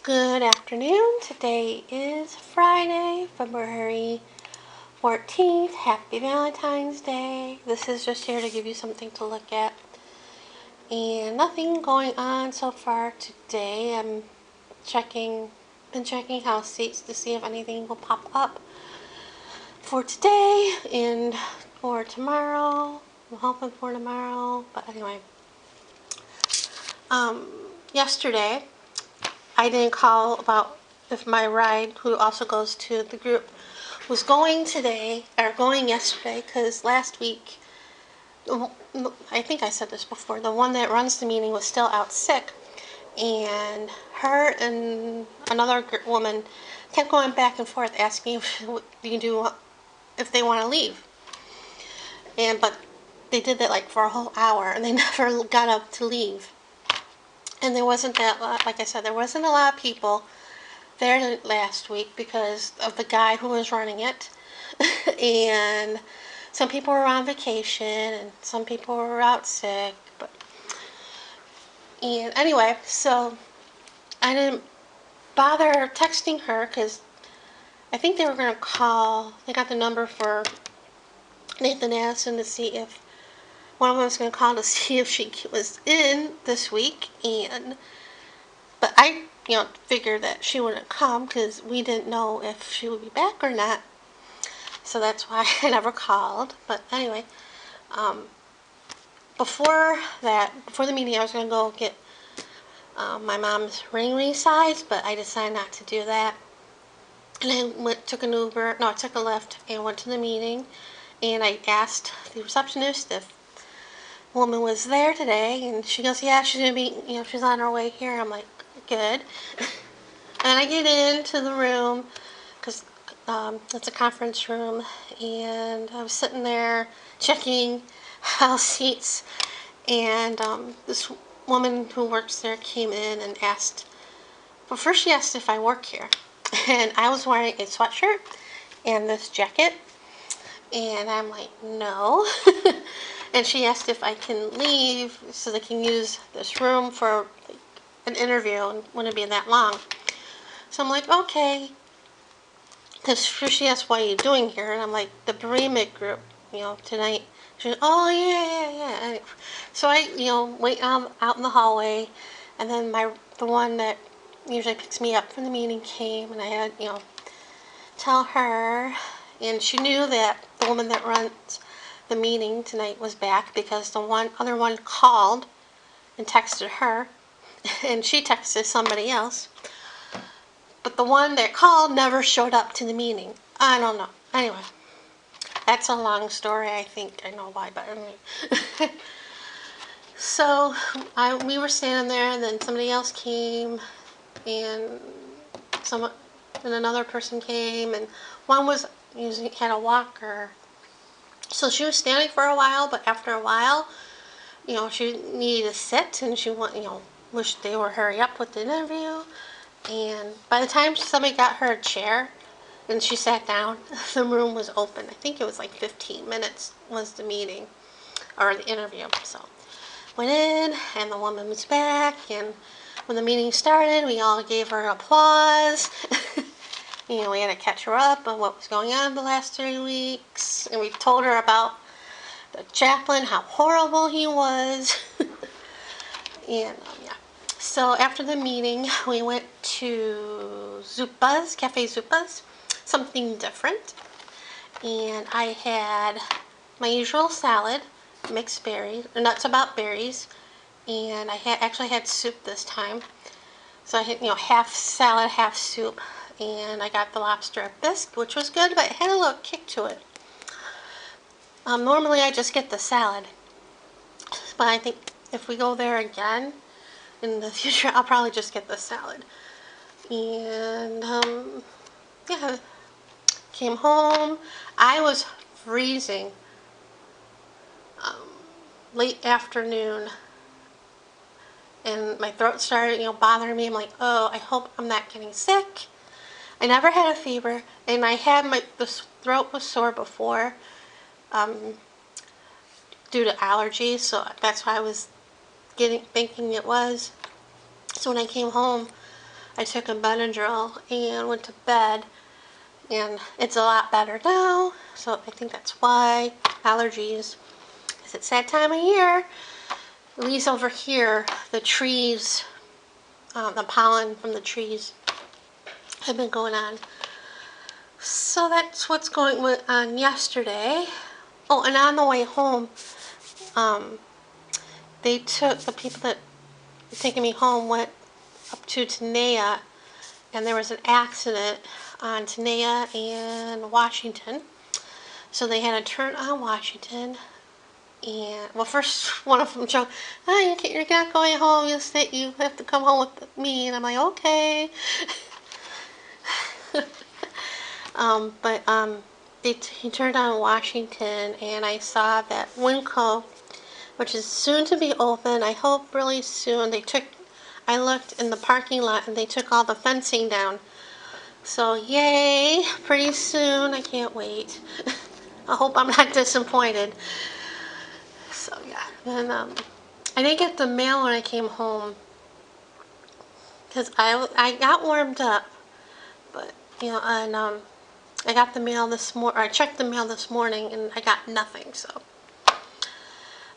Good afternoon. Today is Friday, February 14th. Happy Valentine's Day. This is just here to give you something to look at. And nothing going on so far today. Been checking house seats to see if anything will pop up for today and or tomorrow. I'm hoping for tomorrow. But anyway, yesterday I didn't call about if my ride, who also goes to the group, was going today, or going yesterday, because last week, I think I said this before, the one that runs the meeting was still out sick, and her and another woman kept going back and forth asking if they want to leave. But they did that like for a whole hour, and they never got up to leave. And there wasn't that lot, like I said, there wasn't a lot of people there last week because of the guy who was running it. And some people were on vacation and some people were out sick. And anyway, so I didn't bother texting her because I think they were going to call. They got the number for Nathan Addison to see if one of them was going to call to see if she was in this week. But I figured that she wouldn't come because we didn't know if she would be back or not. So that's why I never called. But anyway, before the meeting, I was going to go get my mom's ring size, but I decided not to do that. And I took a Lyft and went to the meeting. And I asked the receptionist if a woman was there today, and she goes, "Yeah, she's gonna be, she's on her way here." I'm like, "Good." And I get into the room because it's a conference room, and I was sitting there checking house seats, and this woman who works there came in and asked. Well, first she asked if I work here, and I was wearing a sweatshirt and this jacket. And I'm like, no. And she asked if I can leave so they can use this room for an interview and wouldn't be that long. So I'm like, okay. Because she asked, what are you doing here? And I'm like, the bereavement group, tonight. She goes, oh, yeah. So I, wait out in the hallway. And then the one that usually picks me up from the meeting came. And I had, tell her. And she knew that the woman that runs the meeting tonight was back because the other one called and texted her, and she texted somebody else. But the one that called never showed up to the meeting. I don't know. Anyway, that's a long story. I think I know why, but anyway. So we were standing there, and then somebody else came, and another person came, and one had a walker. So she was standing for a while, but after a while, she needed to sit, and she wished they would hurry up with the interview. And by the time somebody got her a chair and she sat down, the room was open. I think it was like 15 minutes was the meeting or the interview. So went in, and the woman was back, and when the meeting started, we all gave her applause. We had to catch her up on what was going on the last 3 weeks. And we told her about the chaplain, how horrible he was. And, yeah. So after the meeting, we went to Cafe Zupa's, something different. And I had my usual salad, mixed berries, or nuts about berries. And I actually had soup this time. So I had, half salad, half soup. And I got the lobster bisque, which was good, but it had a little kick to it. Normally I just get the salad, but I think if we go there again in the future, I'll probably just get the salad. And yeah, came home. I was freezing late afternoon, and my throat started bothering me. I'm like, oh, I hope I'm not getting sick. I never had a fever, and I had the throat was sore before due to allergies, so that's why I was thinking it was. So when I came home, I took a Benadryl and went to bed, and it's a lot better now, so I think that's why. Allergies. It's that time of year. At least over here, the trees, the pollen from the trees have been going on. So that's what's going on yesterday. Oh, and on the way home, they took, the people that were taking me home went up to Tenaya, and there was an accident on Tenaya and Washington. So they had to turn on Washington. And, well, first one of them joked, oh, you're not going home, you have to come home with me. And I'm like, okay. He turned on Washington, and I saw that Winco, which is soon to be open, I hope really soon. I looked in the parking lot, and they took all the fencing down. So, yay, pretty soon. I can't wait. I hope I'm not disappointed. So, yeah. And I didn't get the mail when I came home, because I got warmed up. But, and I got the mail this morning, I checked the mail this morning, and I got nothing, so.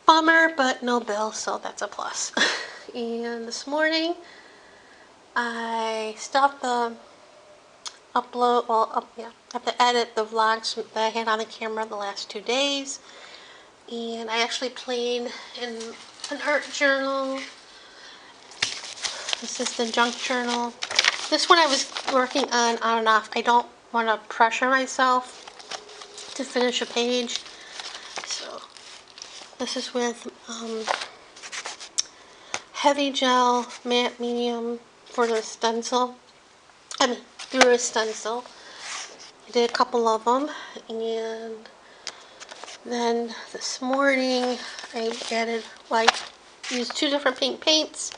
Bummer, but no bill, so that's a plus. And this morning, I still have to I have to edit the vlogs that I had on the camera the last 2 days. And I actually played in an art journal. This is the junk journal. This one I was working on and off. I don't want to pressure myself to finish a page. So this is with heavy gel, matte medium for the stencil. Through a stencil. I did a couple of them, and then this morning I used 2 different pink paints.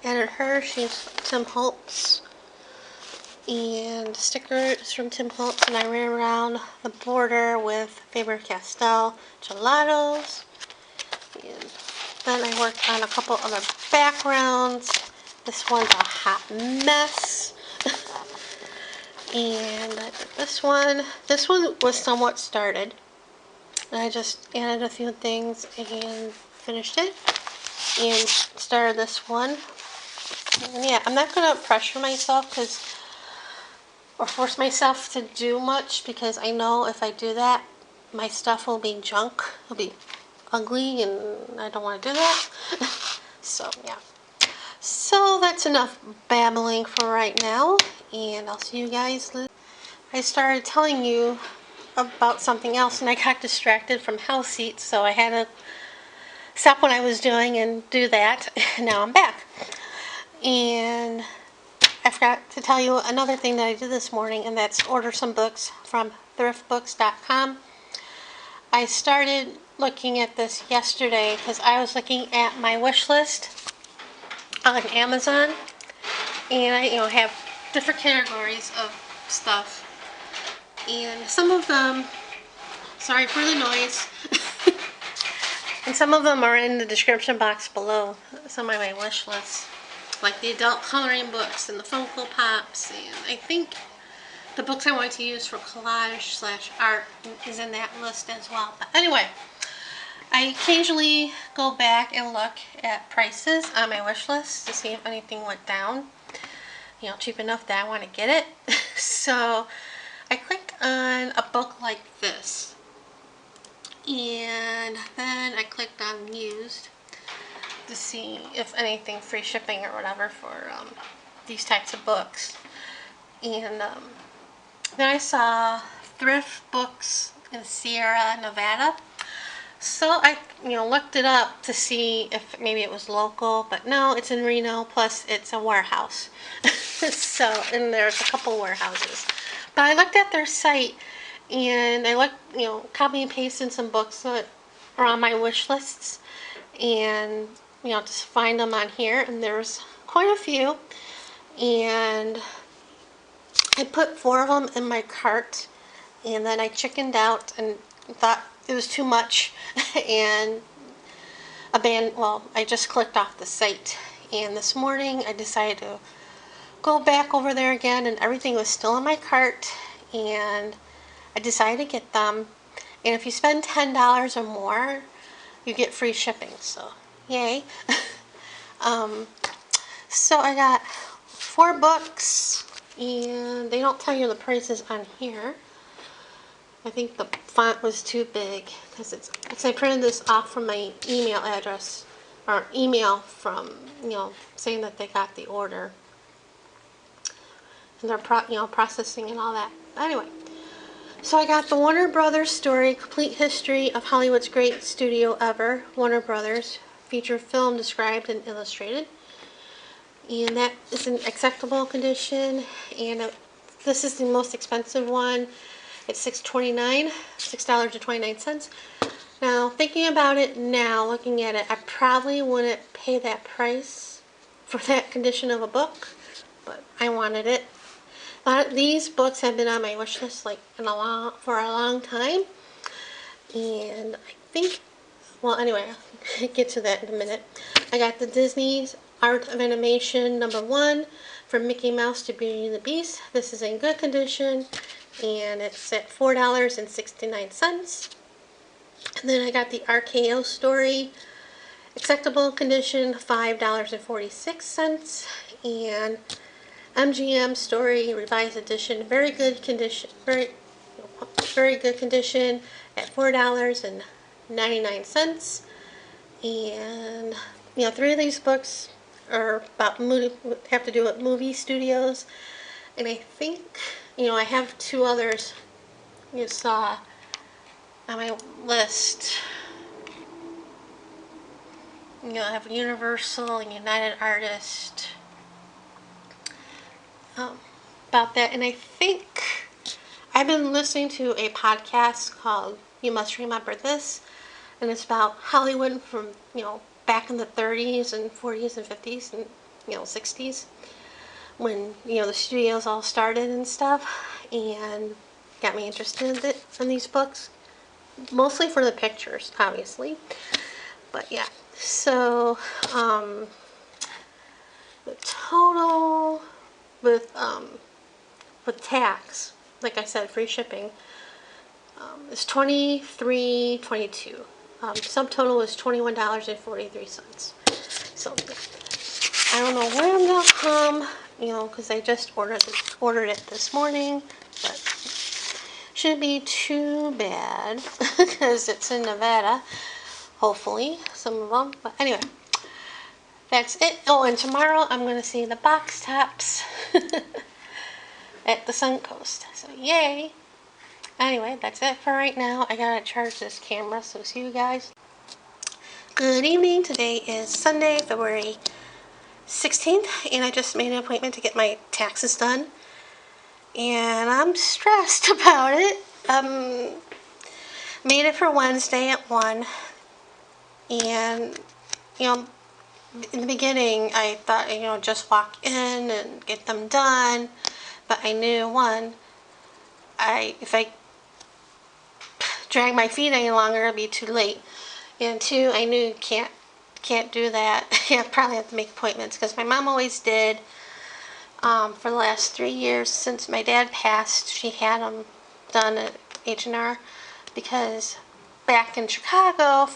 Added Hershey's Tim Holtz and stickers from Tim Holtz, and I ran around the border with Faber-Castell gelatos. And then I worked on a couple other backgrounds. This one's a hot mess. And I did this one. This one was somewhat started. And I just added a few things and finished it. And started this one. And yeah, I'm not going to pressure myself or force myself to do much, because I know if I do that, my stuff will be junk. It'll be ugly, and I don't want to do that. So, yeah. So, that's enough babbling for right now, and I'll see you guys later. I started telling you about something else, and I got distracted from house seats, so I had to stop what I was doing and do that. Now I'm back. And I forgot to tell you another thing that I did this morning, and that's order some books from thriftbooks.com. I started looking at this yesterday because I was looking at my wish list on Amazon, and I have different categories of stuff, and some of them, sorry for the noise, and some of them are in the description box below, some of my wish lists, like the adult coloring books and the Funko Pops, and I think the books I want to use for collage/art is in that list as well. But anyway, I occasionally go back and look at prices on my wish list to see if anything went down, cheap enough that I want to get it. So I clicked on a book like this, and then I clicked on used to see if anything, free shipping or whatever for these types of books. And then I saw thrift books in Sierra Nevada. So I looked it up to see if maybe it was local, but no, it's in Reno, plus it's a warehouse. So, and there's a couple warehouses. But I looked at their site, and I looked, copy and pasted some books that are on my wish lists, and just find them on here, and there's quite a few, and I put 4 of them in my cart, and then I chickened out and thought it was too much, and I just clicked off the site. And this morning I decided to go back over there again, and everything was still in my cart, and I decided to get them. And if you spend $10 or more, you get free shipping, so yay. um, so I got 4 books, and they don't tell you the prices on here. I think the font was too big because I printed this off from my email address, or email from, saying that they got the order, and they're processing and all that. Anyway, so I got the Warner Brothers story, Complete History of Hollywood's Great Studio Ever, Warner Brothers, feature film described and illustrated. And that is in acceptable condition, and this is the most expensive one. It's $6.29. Now, thinking about it now, looking at it, I probably wouldn't pay that price for that condition of a book, but I wanted it. These books have been on my wish list for a long time, and I think, well, anyway, I'll get to that in a minute. I got the Disney's Art of Animation #1 from Mickey Mouse to Beauty and the Beast. This is in good condition, and it's at $4.69. And then I got the RKO story, acceptable condition, $5.46, and MGM story revised edition, very good condition, very good condition, at $4.99. And 3 of these books are about have to do with movie studios, and I think I have 2 others you saw on my list. I have Universal and United Artists about that, and I think I've been listening to a podcast called You Must Remember This, and it's about Hollywood from back in the 30s and 40s and 50s and 60s, when the studios all started and stuff, and got me interested in these books, mostly for the pictures, obviously. But yeah, so the total with tax, like I said, free shipping, is $23.22. Subtotal is $21.43. So I don't know when they'll come, because I just ordered it this morning, but shouldn't be too bad because it's in Nevada. Hopefully, some of them. But anyway, that's it. Oh, and tomorrow I'm going to see the box tops at the Suncoast. So yay! Anyway, that's it for right now. I gotta charge this camera, so see you guys. Good evening. Today is Sunday, February 16th, and I just made an appointment to get my taxes done. And I'm stressed about it. Made it for Wednesday at 1. And, in the beginning, I thought, just walk in and get them done. But I knew, 1, if I drag my feet any longer, it'll be too late. And 2, I knew can't do that. I probably have to make appointments, because my mom always did. For the last 3 years since my dad passed, she had them done at H&R, because back in Chicago,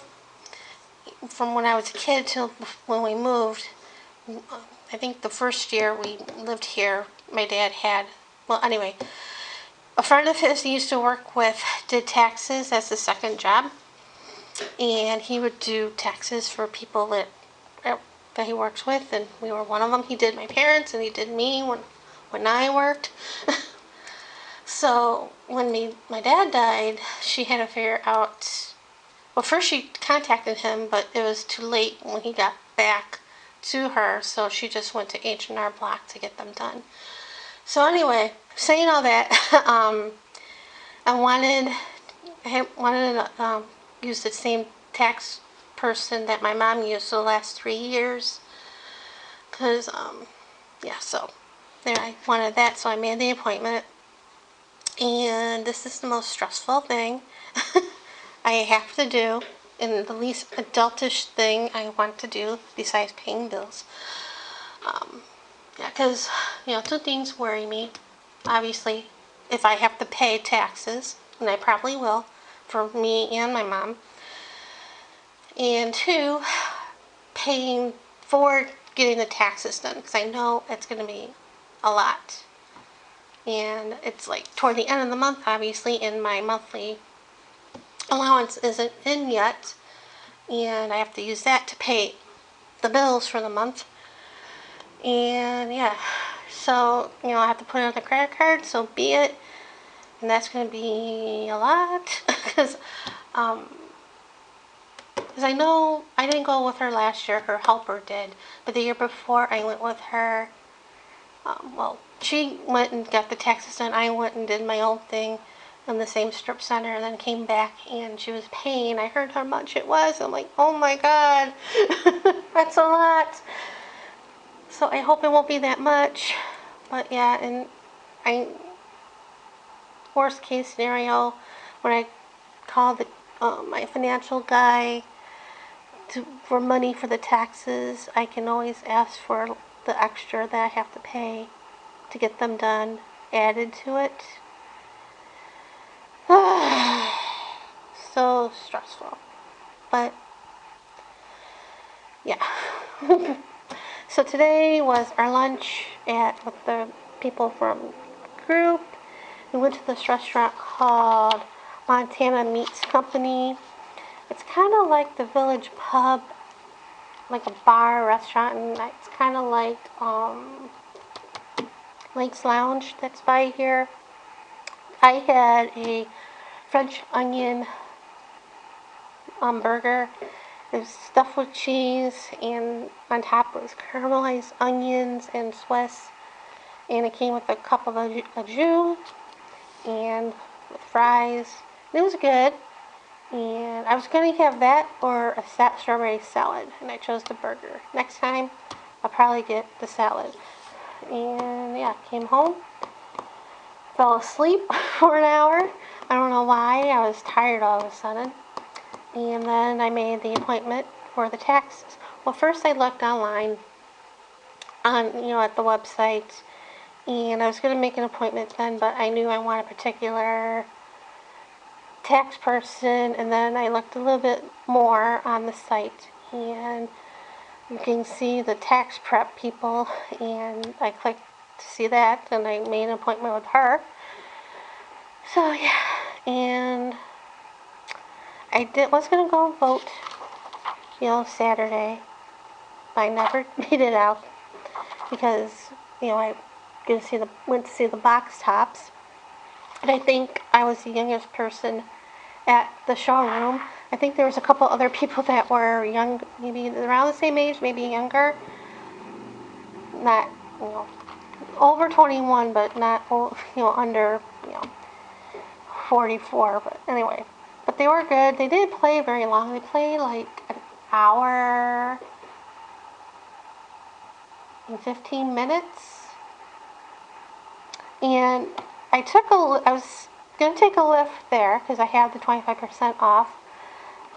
from when I was a kid till when we moved, I think the first year we lived here, my dad had, well, anyway, a friend of his he used to work with did taxes as a second job, and he would do taxes for people that he works with, and we were one of them. He did my parents, and he did me when I worked. So when my dad died, she had to figure out, well, first she contacted him, but it was too late when he got back to her, so she just went to H&R Block to get them done. So anyway, saying all that, I wanted to use the same tax person that my mom used for the last 3 years, because yeah, so there, I wanted that, so I made the appointment. And this is the most stressful thing I have to do, and the least adultish thing I want to do besides paying bills. Yeah, because, two things worry me. Obviously, if I have to pay taxes, and I probably will, for me and my mom. And two, paying for getting the taxes done, because I know it's going to be a lot. And it's like toward the end of the month, obviously, and my monthly allowance isn't in yet. And I have to use that to pay the bills for the month. And yeah, so, I have to put it on the credit card, so be it. And that's going to be a lot. Because I know I didn't go with her last year, her helper did. But the year before, I went with her. She went and got the taxes done. I went and did my own thing in the same strip center, and then came back, and she was paying. I heard how much it was. I'm like, oh my God, that's a lot. So I hope it won't be that much. But yeah, and worst case scenario, when I call my financial guy for money for the taxes, I can always ask for the extra that I have to pay to get them done added to it. So stressful. But yeah. So today was our lunch with the people from the group. We went to this restaurant called Montana Meats Company. It's kind of like the Village Pub, like a bar restaurant, and it's kind of like Lakes Lounge that's by here. I had a French onion burger. It was stuffed with cheese, and on top was caramelized onions and Swiss. And it came with a cup of a jus and with fries. It was good. And I was going to have that or a strawberry salad, and I chose the burger. Next time, I'll probably get the salad. And yeah, came home, fell asleep for an hour. I don't know why. I was tired all of a sudden. And then I made the appointment for the taxes. Well, first I looked online on, at the website, and I was going to make an appointment then, but I knew I wanted a particular tax person, and then I looked a little bit more on the site, and you can see the tax prep people, and I clicked to see that, and I made an appointment with her. So yeah, and was going to go vote, Saturday, but I never made it out because, I went to see the box tops, and I think I was the youngest person at the showroom. I think there was a couple other people that were young, maybe around the same age, maybe younger. Not, over 21, but not, under, 44. But anyway, but they were good. They didn't play very long. They played like an hour and 15 minutes. And I was going to take a lift there because I had the 25% off.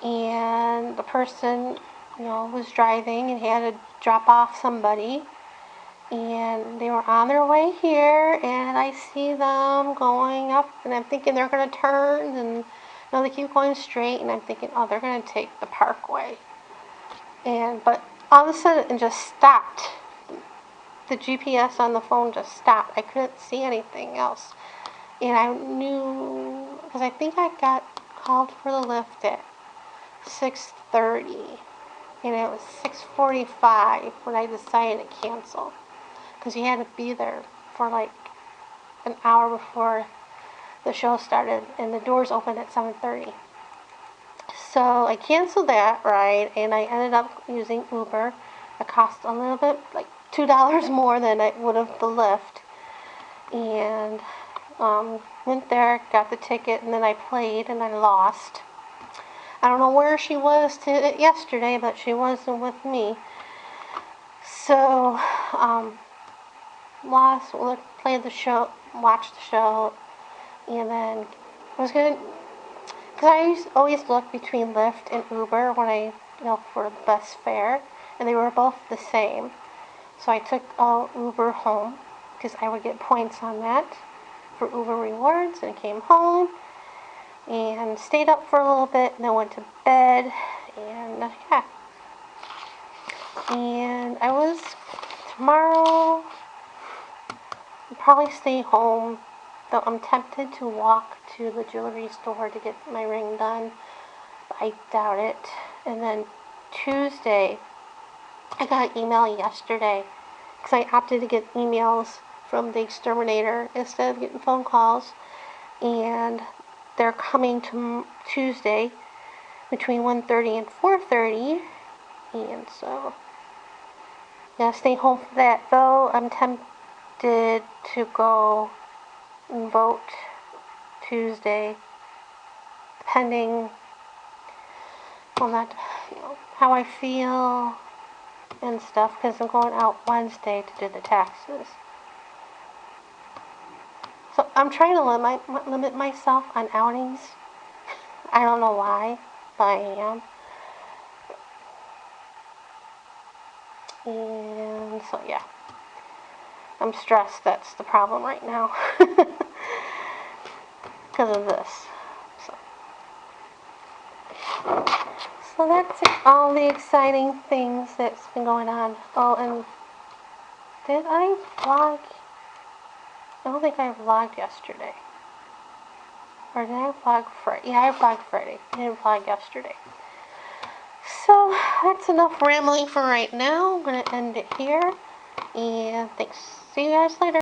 And the person, was driving and had to drop off somebody. And they were on their way here, and I see them going up, and I'm thinking they're going to turn, and they keep going straight, and I'm thinking, oh, they're going to take the parkway. But all of a sudden, it just stopped. The GPS on the phone just stopped. I couldn't see anything else. And I knew, because I think I got called for the lift at 6:30, and it was 6:45 when I decided to cancel, because you had to be there for like an hour before the show started, and the doors opened at 7:30. So I canceled that ride, and I ended up using Uber. It cost a little bit, like $2 more than it would have the Lyft. And went there, got the ticket, and then I played, and I lost. I don't know where she was yesterday, but she wasn't with me. So, lost, played the show, watched the show, and then I was going to, because I always look between Lyft and Uber when I, for the best fare, and they were both the same. So I took Uber home because I would get points on that for Uber rewards, and came home and stayed up for a little bit, and then went to bed, and yeah. And tomorrow, I'll probably stay home, though I'm tempted to walk to the jewelry store to get my ring done, but I doubt it. And then Tuesday, I got an email yesterday, because I opted to get emails from the exterminator instead of getting phone calls, and they're coming to Tuesday between 1:30 and 4:30, and so yeah, stay home for that. Though I'm tempted to go and vote Tuesday, depending on that, how I feel and stuff, because I'm going out Wednesday to do the taxes. So I'm trying to limit myself on outings. I don't know why, but I am. And so yeah, I'm stressed. That's the problem right now because of this. So that's all the exciting things that's been going on. Oh, and did I vlog? I don't think I vlogged yesterday. Or did I vlog Friday? Yeah, I vlogged Friday. I didn't vlog yesterday. So that's enough rambling for right now. I'm going to end it here. And thanks. See you guys later.